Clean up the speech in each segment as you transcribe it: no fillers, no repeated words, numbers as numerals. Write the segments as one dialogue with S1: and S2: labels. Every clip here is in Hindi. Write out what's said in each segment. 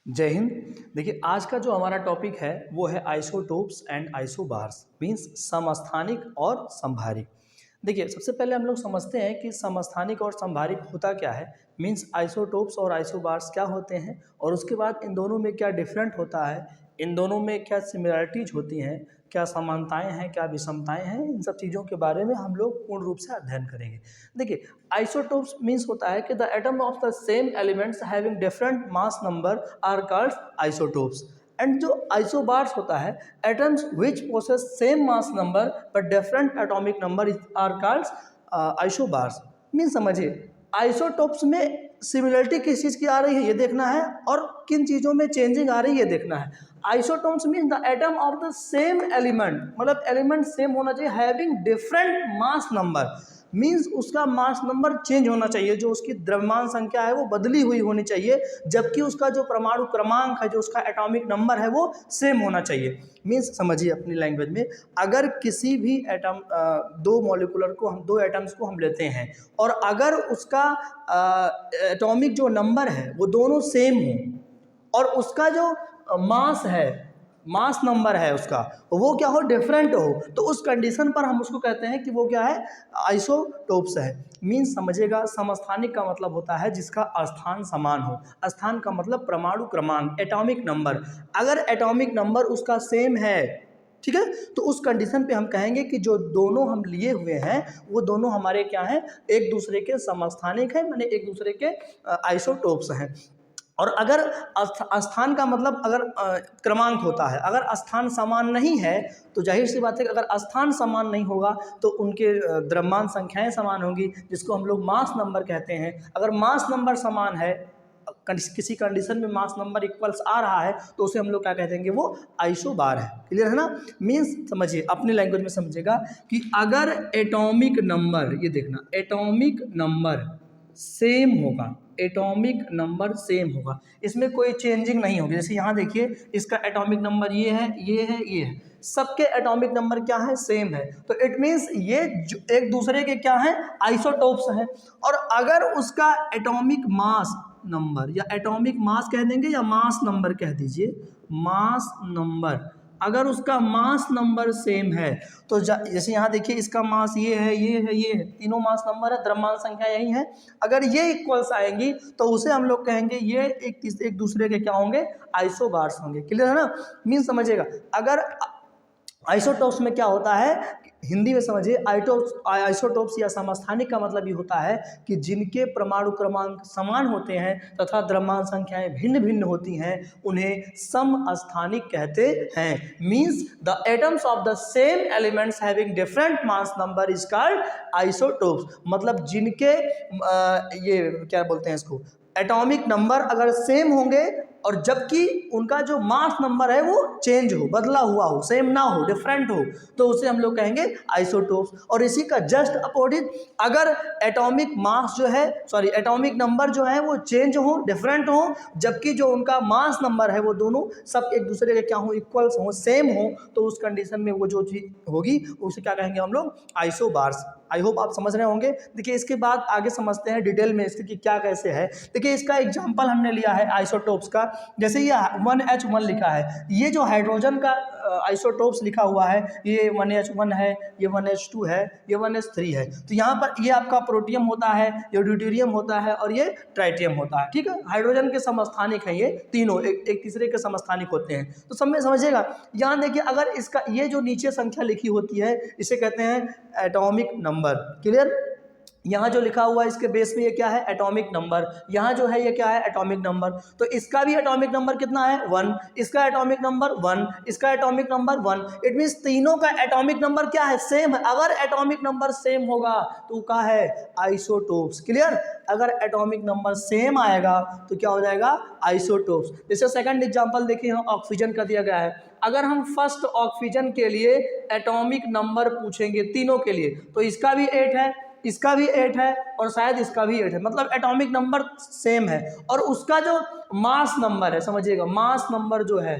S1: जय हिंद। देखिए, आज का जो हमारा टॉपिक है वो है आइसोटोप्स एंड आइसोबार्स, मीन्स समस्थानिक और समभारिक। देखिए, सबसे पहले हम लोग समझते हैं कि समस्थानिक और समभारिक होता क्या है, मीन्स आइसोटोप्स और आइसोबार्स क्या होते हैं, और उसके बाद इन दोनों में क्या डिफरेंट होता है, इन दोनों में क्या सिमिलरिटीज होती हैं, क्या समानताएं हैं, क्या विषमताएं हैं। इन सब चीज़ों के बारे में हम लोग पूर्ण रूप से अध्ययन करेंगे। देखिए, आइसोटोप्स मीन्स होता है कि the atom of the same elements having different mass number are called isotopes. And जो आइसोबार्स होता है, atoms which possess same mass number but different atomic number are called isobars. Mean समझिए, आइसोटोप्स में सिमिलरिटी किस चीज़ की आ रही है ये देखना है, और किन चीज़ों में चेंजिंग आ रही है ये देखना है। Isotopes mean the atom of the same element, मतलब एलिमेंट सेम होना चाहिए, having different mass number, means उसका मास नंबर चेंज होना चाहिए, जो उसकी द्रव्यमान संख्या है वो बदली हुई होनी चाहिए, जबकि उसका जो परमाणु क्रमांक है, जो उसका एटॉमिक नंबर है वो सेम होना चाहिए। मीन्स समझिए अपनी लैंग्वेज में, अगर किसी भी एटम दो मॉलिक्यूलर को हम दो एटम्स को हम लेते हैं, और अगर उसका एटॉमिक जो नंबर है वो दोनों सेम हो, और उसका जो मास है, मास नंबर है उसका, वो क्या हो, डिफरेंट हो, तो उस कंडीशन पर हम उसको कहते हैं कि वो क्या है, आइसोटोप्स है। मीन्स समझिएगा, समस्थानिक का मतलब होता है जिसका स्थान समान हो। स्थान का मतलब परमाणु क्रमांक, एटॉमिक नंबर। अगर एटॉमिक नंबर उसका सेम है, ठीक है, तो उस कंडीशन पे हम कहेंगे कि जो दोनों हम लिए हुए हैं वो दोनों हमारे क्या हैं, एक दूसरे के समस्थानिक हैं, माने एक दूसरे के आइसोटोप्स हैं। और अगर स्थान का मतलब अगर क्रमांक होता है, अगर स्थान समान नहीं है तो जाहिर सी बात है कि अगर स्थान समान नहीं होगा तो उनके द्रव्यमान संख्याएं समान होंगी, जिसको हम लोग मास नंबर कहते हैं। अगर मास नंबर समान है, किसी कंडीशन में मास नंबर इक्वल्स आ रहा है, तो उसे हम लोग क्या कह देंगे, वो आइसोबार है। क्लियर है ना। मीन्स समझिए, अपनी लैंग्वेज में समझिएगा कि अगर एटॉमिक नंबर, ये देखना, एटॉमिक नंबर सेम होगा, एटॉमिक नंबर सेम होगा, इसमें कोई चेंजिंग नहीं होगी। जैसे यहाँ देखिए, इसका एटॉमिक नंबर ये है, ये है, ये है, सबके एटॉमिक नंबर क्या है, सेम है, तो इट मीन्स ये एक दूसरे के क्या है, आइसोटोप्स हैं। और अगर उसका एटॉमिक मास नंबर, या एटॉमिक मास कह देंगे या मास नंबर कह दीजिए, मास नंबर, अगर उसका मास नंबर सेम है, तो जैसे यहाँ देखिए, इसका मास ये है, ये है, ये है, तीनों मास नंबर है, द्रव्यमान संख्या यही है। अगर ये इक्वल्स आएंगी तो उसे हम लोग कहेंगे ये एक दूसरे के क्या होंगे, आइसोबार्स होंगे। क्लियर है ना। मीन समझिएगा, अगर आइसोटोप्स में क्या होता है, हिंदी में समझिए, आइसोटोप्स या समस्थानिक का मतलब ये होता है कि जिनके परमाणु क्रमांक समान होते हैं तथा द्रव्यमान संख्याएं भिन्न भिन्न होती हैं, उन्हें समस्थानिक कहते हैं। Means the atoms of the same elements having different mass number is called isotopes. मतलब जिनके ये क्या बोलते हैं इसको, एटॉमिक नंबर अगर सेम होंगे, और जबकि उनका जो मास नंबर है वो चेंज हो, बदला हुआ हो, सेम ना हो, डिफरेंट हो, तो उसे हम लोग कहेंगे आइसोटोप्स। और इसी का जस्ट अपोजिट, अगर एटॉमिक मास जो है, सॉरी, एटॉमिक नंबर जो है वो चेंज हो, डिफरेंट हो, जबकि जो उनका मास नंबर है वो दोनों सब एक दूसरे के क्या हो, इक्वल्स हो, सेम हो, तो उस कंडीशन में वो जो चीज होगी उसे क्या कहेंगे हम लोग, आइसोबार्स। आई होप आप समझ रहे होंगे। देखिए, इसके बाद आगे समझते हैं डिटेल में इसकी कि क्या कैसे है। देखिए, इसका एग्जांपल हमने लिया है आइसोटोप्स का। जैसे ये 1H1 लिखा है, ये जो हाइड्रोजन का आइसोटोप्स लिखा हुआ है, ये 1H1 है, ये 1H2 है, ये 1H3 है। तो यहाँ पर ये आपका प्रोटियम होता है, ये ड्यूटेरियम होता है, और ये ट्राइटियम होता है। ठीक है, हाइड्रोजन के समस्थानिक हैं ये तीनों, एक तीसरे के समस्थानिक होते हैं। तो सब में समझिएगा, यहाँ देखिए, अगर इसका ये जो नीचे संख्या लिखी होती है, इसे कहते हैं एटॉमिक नंबर। क्लियर। यहाँ जो लिखा हुआ है इसके बेस में ये क्या है, एटॉमिक नंबर। यहाँ जो है ये क्या है, एटॉमिक नंबर। तो इसका भी एटॉमिक नंबर कितना है, 1, इसका एटॉमिक नंबर 1, इसका एटॉमिक नंबर 1। इट मीन्स तीनों का एटॉमिक नंबर क्या है, सेम है। अगर एटॉमिक नंबर सेम होगा तो क्या है, आइसोटोप्स। क्लियर। अगर एटॉमिक नंबर सेम आएगा तो क्या हो जाएगा, आइसोटोप्स। जैसे सेकंड एग्जांपल देखिए, यहाँ ऑक्सीजन का दिया गया है। अगर हम फर्स्ट ऑक्सीजन के लिए एटॉमिक नंबर पूछेंगे तीनों के लिए, तो इसका भी 8 है, इसका भी 8 है, और शायद इसका भी 8 है, मतलब एटॉमिक नंबर सेम है। और उसका जो मास नंबर है, समझिएगा, मास नंबर जो है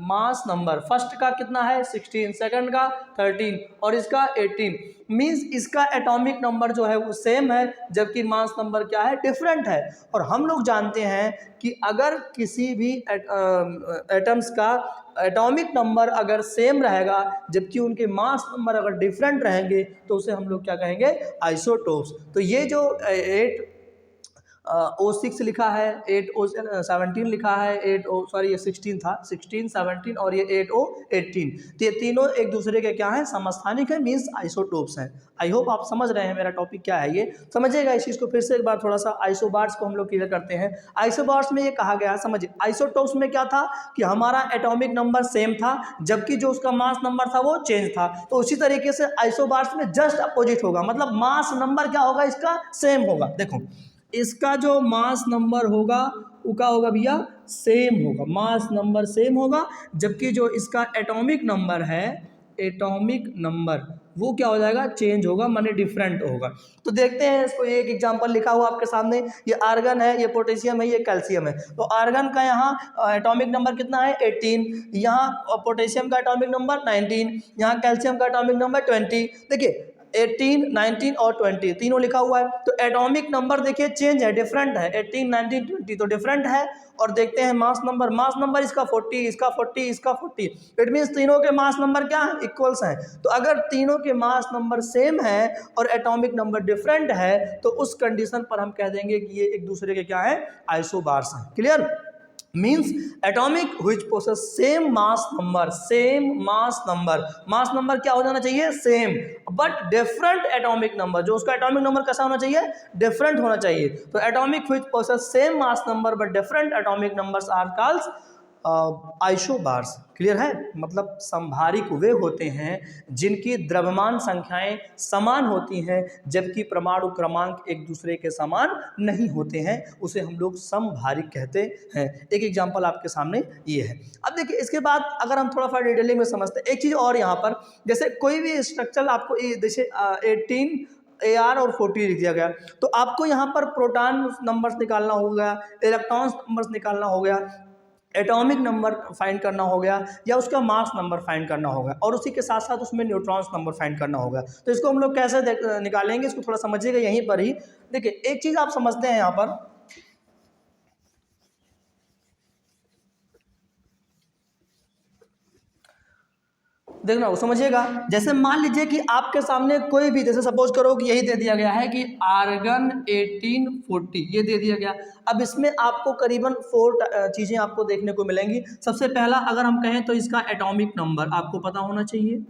S1: मास नंबर, फर्स्ट का कितना है 16, सेकंड का 13 और इसका 18, मींस इसका एटॉमिक नंबर जो है वो सेम है, जबकि मास नंबर क्या है, डिफरेंट है। और हम लोग जानते हैं कि अगर किसी भी एटम्स का एटॉमिक नंबर अगर सेम रहेगा जबकि उनके मास नंबर अगर डिफरेंट रहेंगे तो उसे हम लोग क्या कहेंगे, आइसोटोप्स। तो ये जो 8O6 लिखा है, 8O17 लिखा है, 16 था, 16, 17 और ये 8O18, तो ये तीनों एक दूसरे के क्या हैं, समस्थानिक है, मीन्स आइसोटोप्स हैं। आई होप आप समझ रहे हैं मेरा टॉपिक क्या है। ये समझिएगा इस चीज़ को फिर से एक बार थोड़ा सा। आइसोबार्स को हम लोग क्लियर करते हैं। आइसोबार्स में ये कहा गया, समझिए आइसोटोप्स में क्या था कि हमारा एटॉमिक नंबर सेम था जबकि जो उसका मास नंबर था वो चेंज था। तो उसी तरीके से आइसोबार्स में जस्ट अपोजिट होगा, मतलब मास नंबर क्या होगा, इसका सेम होगा। देखो इसका जो मास नंबर होगा वो क्या होगा भैया, सेम होगा, मास नंबर सेम होगा, जबकि जो इसका एटॉमिक नंबर है, एटॉमिक नंबर वो क्या हो जाएगा, चेंज होगा, माने डिफरेंट होगा। तो देखते हैं इसको, एक एग्जांपल लिखा हुआ आपके सामने, ये आर्गन है, ये पोटेशियम है, ये कैल्शियम है। तो आर्गन का यहाँ एटॉमिक नंबर कितना है 18, यहाँ पोटेशियम का एटॉमिक नंबर 19, यहाँ कैल्शियम का एटॉमिक नंबर 20। देखिए 18, 19 और 20 तीनों लिखा हुआ है। तो एटॉमिक नंबर देखिए चेंज है, डिफरेंट है, 18, 19, 20 तो डिफरेंट है। और देखते हैं मास नंबर, मास नंबर इसका 40, इसका 40, इसका 40, इट मीन्स तीनों के मास नंबर क्या है, इक्वल्स हैं। तो अगर तीनों के मास नंबर सेम है और एटॉमिक नंबर डिफरेंट है तो उस कंडीशन पर हम कह देंगे कि ये एक दूसरे के क्या है, आइसोबार्स हैं। Clear, means atomic which possess same mass number, same mass number, mass number क्या हो जाना चाहिए, same, but different atomic number, जो उसका एटॉमिक नंबर कैसा होना चाहिए, डिफरेंट होना चाहिए। तो atomic which possess same mass number but different atomic numbers are called isobars. Clear है, मतलब संभारिक वे होते हैं जिनकी द्रव्यमान संख्याएं समान होती हैं जबकि परमाणु क्रमांक एक दूसरे के समान नहीं होते हैं, उसे हम लोग समभारिक कहते हैं। एक एग्जांपल आपके सामने ये है। अब देखिए इसके बाद अगर हम थोड़ा सा डिटेलिंग में समझते हैं एक चीज़ और, यहाँ पर जैसे कोई भी स्ट्रक्चर आपको जैसे 18 AR और 40 लिख दिया गया, तो आपको यहाँ पर प्रोटॉन नंबर्स निकालना हो गया, इलेक्ट्रॉन्स नंबर्स निकालना हो गया, एटॉमिक नंबर फाइंड करना हो गया, या उसका मास नंबर फाइंड करना होगा, और उसी के साथ साथ उसमें न्यूट्रॉन्स नंबर फाइंड करना होगा। तो इसको हम लोग कैसे निकालेंगे, इसको थोड़ा समझिएगा यहीं पर ही। देखिए एक चीज़ आप समझते हैं यहाँ पर, देखना वो समझिएगा। जैसे मान लीजिए कि आपके सामने कोई भी, जैसे सपोज करो कि यही दे दिया गया है कि आर्गन 1840 ये दे दिया गया। अब इसमें आपको करीबन 4 चीज़ें आपको देखने को मिलेंगी। सबसे पहला अगर हम कहें तो इसका एटॉमिक नंबर आपको पता होना चाहिए,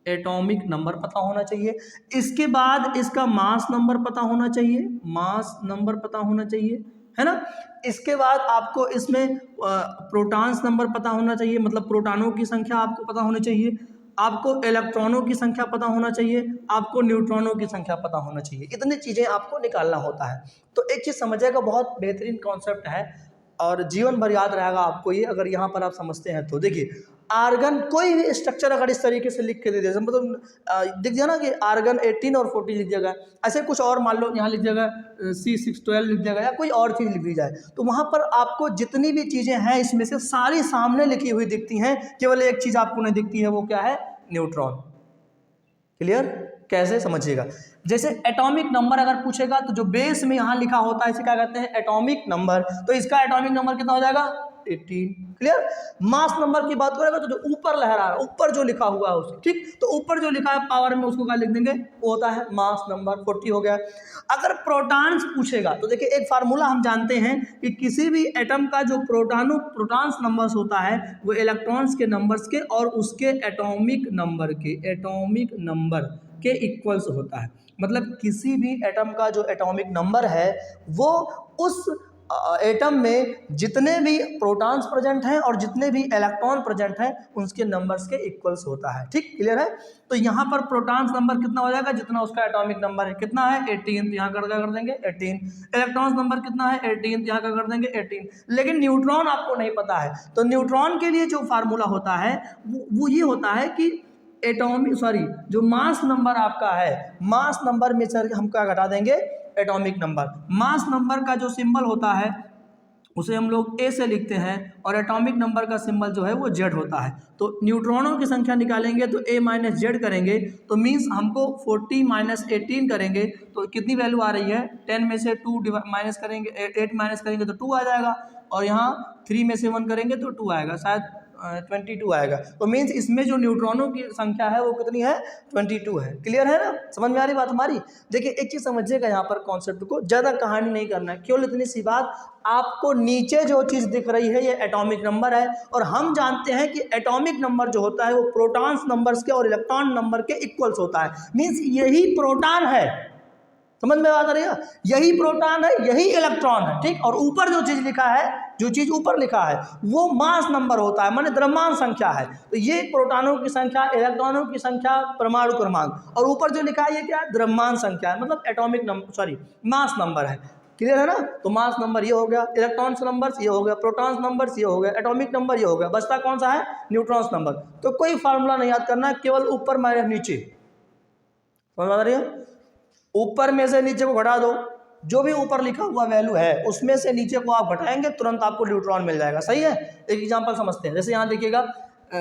S1: एटॉमिक नंबर पता होना चाहिए। इसके बाद इसका मास नंबर पता होना चाहिए, मास नंबर पता होना चाहिए, है ना। इसके बाद आपको इसमें प्रोटॉन्स नंबर पता होना चाहिए, मतलब प्रोटॉनों की संख्या आपको पता होनी चाहिए, आपको इलेक्ट्रॉनों की संख्या पता होना चाहिए, आपको न्यूट्रॉनों की संख्या पता होना चाहिए। इतनी चीज़ें आपको निकालना होता है। तो एक चीज़ समझिएगा, बहुत बेहतरीन कॉन्सेप्ट है और जीवन भर याद रहेगा आपको ये, अगर यहाँ पर आप समझते हैं तो। देखिए आर्गन कोई भी स्ट्रक्चर अगर इस तरीके से लिख के दे दे, मतलब दिख दिया ना कि आर्गन 18 और 40 लिख दिया गया, ऐसे कुछ और मान लो यहाँ लिख दिया गया C612 लिख दिया गया, या कोई और चीज़ लिख दी जाए, तो वहाँ पर आपको जितनी भी चीज़ें हैं इसमें से सारी सामने लिखी हुई दिखती हैं, केवल एक चीज़ आपको नहीं दिखती है, वो क्या है, न्यूट्रॉन। क्लियर, कैसे समझिएगा। जैसे एटॉमिक नंबर अगर पूछेगा तो जो बेस में यहाँ लिखा होता है इसे क्या कहते हैं, एटॉमिक नंबर। तो इसका एटॉमिक नंबर कितना हो जाएगा, 18। क्लियर। मास नंबर की बात करेगा तो जो ऊपर लहरा है, ऊपर जो लिखा हुआ है उसको, ठीक, तो ऊपर जो लिखा है पावर में उसको क्या लिख देंगे, वो होता है मास नंबर, 40 हो गया। अगर प्रोटॉन्स पूछेगा तो देखिए एक फार्मूला हम जानते हैं कि किसी भी एटम का जो प्रोटॉन्स नंबर्स होता है वो इलेक्ट्रॉन्स के नंबर्स के और उसके एटॉमिक नंबर के इक्वल्स होता है। मतलब किसी भी एटम का जो एटॉमिक नंबर है वो उस एटम में जितने भी प्रोटॉन्स प्रेजेंट हैं और जितने भी इलेक्ट्रॉन प्रेजेंट हैं उसके नंबर्स के इक्वल्स होता है। ठीक, क्लियर है। तो यहाँ पर प्रोटॉन्स नंबर कितना हो जाएगा, जितना उसका एटॉमिक नंबर है, कितना है 18, तो यहाँ कर देंगे 18। इलेक्ट्रॉन्स नंबर कितना है 18, यहाँ कर देंगे 18। लेकिन न्यूट्रॉन आपको नहीं पता है, तो न्यूट्रॉन के लिए जो फार्मूला होता है वो ये होता है कि जो मास नंबर आपका है, मास नंबर में सर हम क्या घटा देंगे, एटॉमिक नंबर। मास नंबर का जो सिंबल होता है उसे हम लोग ए से लिखते हैं और एटॉमिक नंबर का सिंबल जो है वो जेड होता है। तो न्यूट्रॉनों की संख्या निकालेंगे तो ए माइनस जेड करेंगे, तो मीन्स हमको 40 माइनस 18 करेंगे तो कितनी वैल्यू आ रही है, 10 में से 2 माइनस करेंगे, 8 माइनस करेंगे तो 2 आ जाएगा, और यहाँ 3 में से 1 करेंगे तो 2 आएगा, शायद 22 आएगा। तो मीन्स इसमें जो न्यूट्रॉनों की संख्या है वो कितनी है, 22 है। क्लियर है ना, समझ में आ रही बात हमारी। देखिए एक चीज़ समझिएगा यहाँ पर कॉन्सेप्ट को, ज़्यादा कहानी नहीं करना है, केवल इतनी सी बात, आपको नीचे जो चीज़ दिख रही है ये एटॉमिक नंबर है, और हम जानते हैं कि एटॉमिक नंबर जो होता है वो प्रोटॉन्स नंबर्स के और इलेक्ट्रॉन नंबर के इक्वल्स होता है। मीन्स यही प्रोटॉन है, समझ में बात आ रही है, यही प्रोटॉन है यही इलेक्ट्रॉन है, ठीक। और ऊपर जो चीज़ लिखा है, जो चीज़ ऊपर लिखा है वो मास नंबर होता है, माने द्रव्यमान संख्या है। तो ये प्रोटॉनों की संख्या, इलेक्ट्रॉनों की संख्या, परमाणु क्रमांक, और ऊपर जो लिखा है ये क्या है, द्रव्यमान संख्या है, मतलब atomic number, sorry mass number है। क्लियर है ना। तो मास नंबर ये हो गया, इलेक्ट्रॉन्स नंबर्स ये हो गया, प्रोटॉन्स नंबर्स ये हो गया, एटॉमिक नंबर ये हो गया, बचता कौन सा है, न्यूट्रॉन्स नंबर। तो कोई फार्मूला नहीं याद करना है, केवल ऊपर माइनस नीचे, समझ आ रही है। ऊपर में से नीचे को घटा दो, जो भी ऊपर लिखा हुआ वैल्यू है उसमें से नीचे को आप घटाएंगे, तुरंत आपको न्यूट्रॉन मिल जाएगा। सही है। एक एग्जांपल समझते हैं, जैसे यहाँ देखिएगा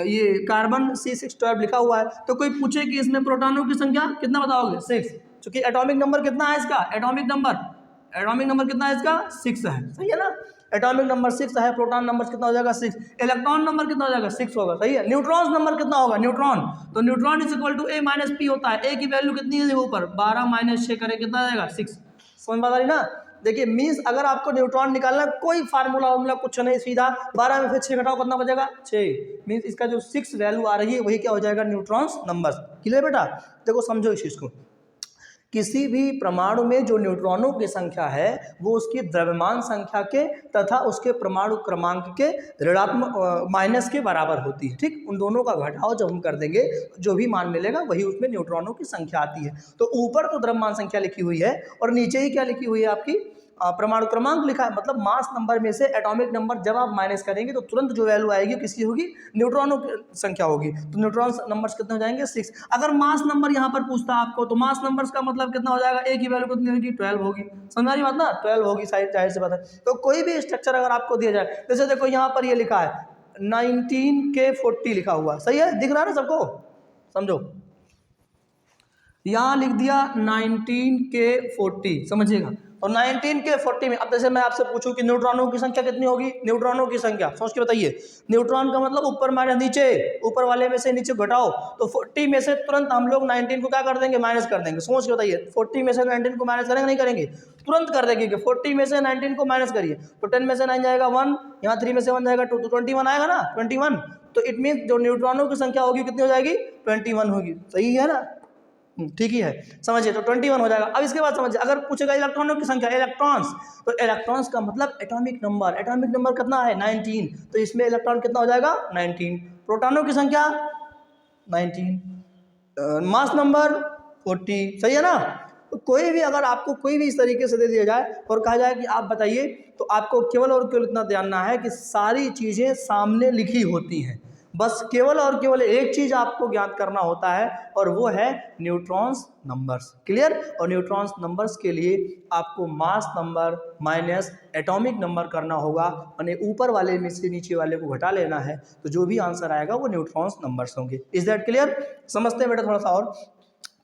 S1: ये कार्बन C612 लिखा हुआ है, तो कोई पूछे कि इसमें प्रोटॉनों की संख्या कितना बताओगे, 6। चूंकि एटॉमिक नंबर कितना है इसका, एटॉमिक नंबर कितना है इसका, 6 है। सही है ना। एटॉमिक नंबर 6 है, प्रोटॉन नंबर कितना हो जाएगा, 6। इलेक्ट्रॉन नंबर कितना हो जाएगा, 6 होगा। सही है। न्यूट्रॉन्स नंबर कितना होगा, न्यूट्रॉन, तो neutron is equal to A minus P होता है। ए की वैल्यू कितनी है ऊपर, 12 माइनस 6 करें कितना आ जाएगा, 6। समझ में आ रही ना। देखिए मीन्स अगर आपको न्यूट्रॉन निकालना, कोई फार्मूला वार्मूला कुछ नहीं, सीधा 12 में से 6 घटाओ कितना बचेगा, 6। मीन्स इसका जो 6 वैल्यू आ रही है वही क्या हो जाएगा, न्यूट्रॉन्स नंबर। क्लियर बेटा। देखो समझो इस चीज़ को, किसी भी परमाणु में जो न्यूट्रॉनों की संख्या है वो उसकी द्रव्यमान संख्या के तथा उसके परमाणु क्रमांक के ऋणात्मक माइनस के बराबर होती है, ठीक। उन दोनों का घटाव जब हम कर देंगे जो भी मान मिलेगा वही उसमें न्यूट्रॉनों की संख्या आती है। तो ऊपर तो द्रव्यमान संख्या लिखी हुई है और नीचे ही क्या लिखी हुई है आपकी, परमाणु क्रमांक लिखा है, मतलब मास नंबर में से एटॉमिक नंबर जब आप माइनस करेंगे तो तुरंत जो वैल्यू आएगी किसकी होगी, न्यूट्रॉनों की संख्या होगी। तो न्यूट्रॉन नंबर्स कितने हो जाएंगे, 6। अगर मास नंबर यहाँ पर पूछता है आपको, तो मास नंबर्स का मतलब कितना हो जाएगा, ए की वैल्यू कितनी होगी, 12 होगी। समझ रही बात ना, 12 होगी, जाहिर सी बात है। तो कोई भी स्ट्रक्चर अगर आपको दिया जाए, जैसे देखो यहाँ पर ये लिखा है 19K40 लिखा हुआ, सही है, दिख रहा है ना सबको, समझो यहाँ लिख दिया 19K40, समझिएगा। और 19K40 में अब जैसे मैं आपसे पूछूं कि न्यूट्रॉनों की संख्या कितनी होगी, न्यूट्रॉनों की संख्या सोच के बताइए। न्यूट्रॉन का मतलब ऊपर माइनस नीचे, ऊपर वाले में से नीचे घटाओ, तो 40 में से तुरंत हम लोग 19 को क्या कर देंगे, माइनस कर देंगे। सोच के बताइए, 40 में से 19 को माइनस करेंगे, नहीं करेंगे, तुरंत कर देंगे। 40 में से 19 को माइनस करिए तो 10 में से 9 जाएगा 1, यहाँ 3 में से 1 जाएगा 2, तो 21 आएगा ना, 21। तो इट मीन जो न्यूट्रॉनों की संख्या होगी कितनी हो जाएगी, 21 होगी। सही है ना, ठीक ही है, समझिए। तो 21 हो जाएगा। अब इसके बाद समझिए, अगर पूछेगा इलेक्ट्रॉनों की संख्या, इलेक्ट्रॉन्स, तो इलेक्ट्रॉन्स का मतलब एटॉमिक नंबर, एटॉमिक नंबर कितना है, 19, तो इसमें इलेक्ट्रॉन कितना हो जाएगा, 19। प्रोटॉनों की संख्या 19, मास नंबर 40। सही है ना। तो कोई भी अगर आपको कोई भी इस तरीके से दे दिया जाए और कहा जाए कि आप बताइए, तो आपको केवल और केवल इतना जानना है कि सारी चीज़ें सामने लिखी होती हैं, बस केवल और केवल एक चीज़ आपको ज्ञात करना होता है और वो है न्यूट्रॉन्स नंबर्स। क्लियर। और न्यूट्रॉन्स नंबर्स के लिए आपको mass number minus atomic number करना होगा, यानी ऊपर वाले में से नीचे वाले को घटा लेना है, तो जो भी आंसर आएगा वो न्यूट्रॉन्स नंबर्स होंगे। Is that clear. समझते हैं बेटा थोड़ा सा और।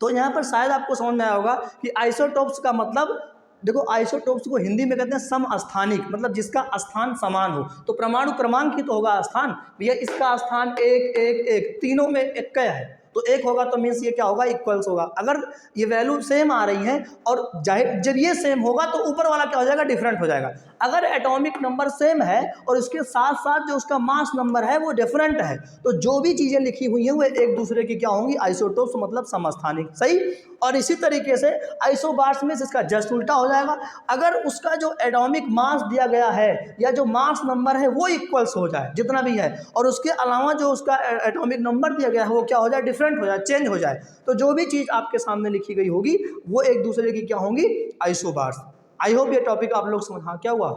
S1: तो यहाँ पर शायद आपको समझ में आया होगा कि आइसोटोप्स का मतलब, देखो आइसोटोप्स को हिंदी में कहते हैं समस्थानिक, मतलब जिसका स्थान समान हो। तो परमाणु क्रमांक ही तो होगा स्थान, भैया इसका स्थान 1 1 1, तीनों में एक क्या है, तो 1 होगा, तो मीन्स ये क्या होगा, इक्वल्स होगा। अगर ये वैल्यू सेम आ रही है और जाहिर जब ये सेम होगा तो ऊपर वाला क्या हो जाएगा, डिफरेंट हो जाएगा। अगर एटॉमिक नंबर सेम है और उसके साथ साथ जो उसका मास नंबर है वो डिफरेंट है, तो जो भी चीज़ें लिखी हुई हैं वो एक दूसरे की क्या होंगी, आइसोटोप्स, मतलब समस्थानिक। सही। और इसी तरीके से आइसोबार्स में इसका जस्ट उल्टा हो जाएगा। अगर उसका जो एटॉमिक मास दिया गया है या जो मास नंबर है वो इक्वल्स हो जाए जितना भी है, और उसके अलावा जो उसका एटॉमिक नंबर दिया गया है वो क्या हो जाए, डिफरेंट हो जाए, चेंज हो जाए, तो जो भी चीज़ आपके सामने लिखी गई होगी वो एक दूसरे की क्या होंगी, आइसोबार्स। आई होप ये टॉपिक आप लोग समझ, हाँ क्या हुआ,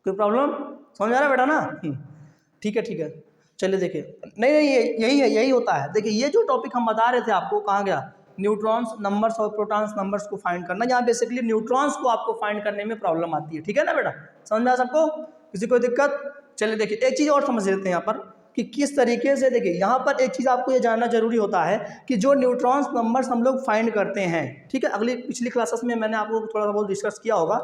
S1: कोई प्रॉब्लम, समझ आ रहा है बेटा ना। ठीक है ठीक है, चलिए देखिए, नहीं नहीं यही है, यही होता है। देखिए ये जो टॉपिक हम बता रहे थे आपको, कहाँ गया, न्यूट्रॉन्स नंबर्स और प्रोटॉन्स नंबर्स को फाइंड करना। यहाँ बेसिकली न्यूट्रॉन्स को आपको फाइंड करने में प्रॉब्लम आती है, ठीक है ना बेटा। समझ में आया सबको? किसी को दिक्कत? चलिए देखिए एक चीज़ और समझ लेते हैं यहाँ पर कि किस तरीके से, देखिए यहाँ पर एक चीज़ आपको ये जानना जरूरी होता है कि जो न्यूट्रॉन्स नंबर्स हम लोग फाइंड करते हैं, ठीक है, पिछली क्लासेस में मैंने आपको थोड़ा सा बहुत डिस्कस किया होगा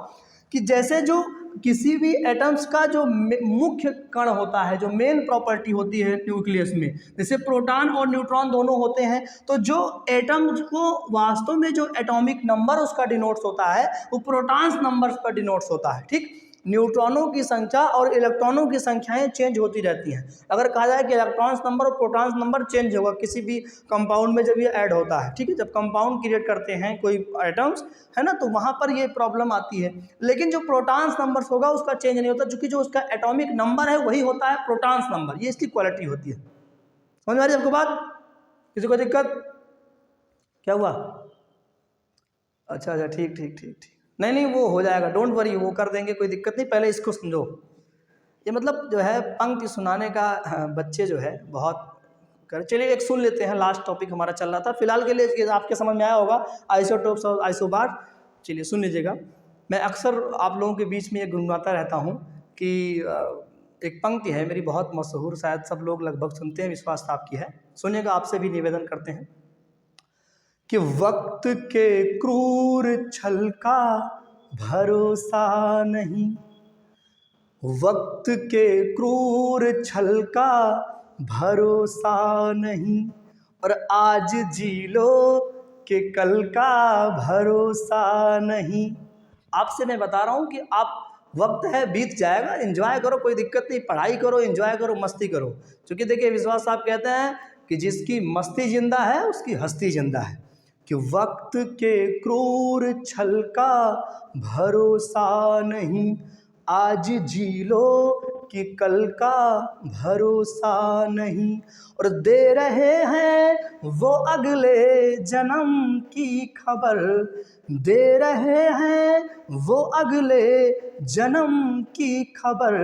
S1: कि जैसे जो किसी भी एटम्स का जो मुख्य कण होता है, जो मेन प्रॉपर्टी होती है न्यूक्लियस में, जैसे प्रोटॉन और न्यूट्रॉन दोनों होते हैं, तो जो एटम्स को वास्तव में जो एटॉमिक नंबर उसका डिनोट्स होता है वो प्रोटॉन्स नंबर्स पर डिनोट्स होता है। ठीक, न्यूट्रॉनों की संख्या और इलेक्ट्रॉनों की संख्याएं चेंज होती रहती हैं। अगर कहा जाए कि इलेक्ट्रॉन्स नंबर और प्रोटॉन्स नंबर चेंज होगा किसी भी कंपाउंड में जब ये ऐड होता है, ठीक है, जब कंपाउंड क्रिएट करते हैं कोई एटम्स, है ना, तो वहाँ पर ये प्रॉब्लम आती है। लेकिन जो प्रोटॉन्स नंबर्स होगा उसका चेंज नहीं होता, क्योंकि जो उसका एटॉमिक नंबर है वही होता है प्रोटॉन्स नंबर, ये इसकी क्वालिटी होती है। समझ में आ रही है आपको बात? किसी को दिक्कत? क्या हुआ? अच्छा अच्छा, ठीक ठीक ठीक ठीक, नहीं नहीं वो हो जाएगा, डोंट वरी, वो कर देंगे, कोई दिक्कत नहीं। पहले इसको समझो, ये मतलब जो है पंक्ति सुनाने का बच्चे जो है बहुत कर। चलिए एक सुन लेते हैं, लास्ट टॉपिक हमारा चल रहा था फिलहाल के लिए, आपके समझ में आया होगा आइसोटोप्स और आइसोबार। चलिए सुन लीजिएगा। मैं अक्सर आप लोगों के बीच में ये गुनगुनाता रहता हूँ कि एक पंक्ति है मेरी बहुत मशहूर, शायद सब लोग लगभग सुनते हैं, विश्वास आपकी है, सुनिएगा, आपसे भी निवेदन करते हैं कि वक्त के क्रूर छल का भरोसा नहीं, वक्त के क्रूर छल का भरोसा नहीं, और आज जी लो कि कल का भरोसा नहीं। आपसे मैं बता रहा हूँ कि आप, वक्त है बीत जाएगा, एंजॉय करो, कोई दिक्कत नहीं, पढ़ाई करो, एंजॉय करो, मस्ती करो। क्योंकि देखिए विश्वास साहब कहते हैं कि जिसकी मस्ती जिंदा है उसकी हस्ती जिंदा है, कि वक्त के क्रूर छल का भरोसा नहीं, आज जी लो कि कल का भरोसा नहीं, और दे रहे हैं वो अगले जन्म की खबर, दे रहे हैं वो अगले जन्म की खबर,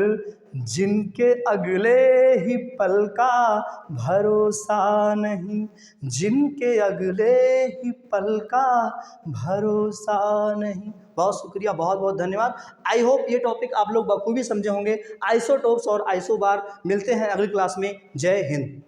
S1: जिनके अगले ही पल का भरोसा नहीं, जिनके अगले ही पल का भरोसा नहीं। बहुत शुक्रिया, बहुत बहुत धन्यवाद। आई होप ये टॉपिक आप लोग बखूबी समझे होंगे, आइसोटोप्स और आइसोबार। मिलते हैं अगली क्लास में। जय हिंद।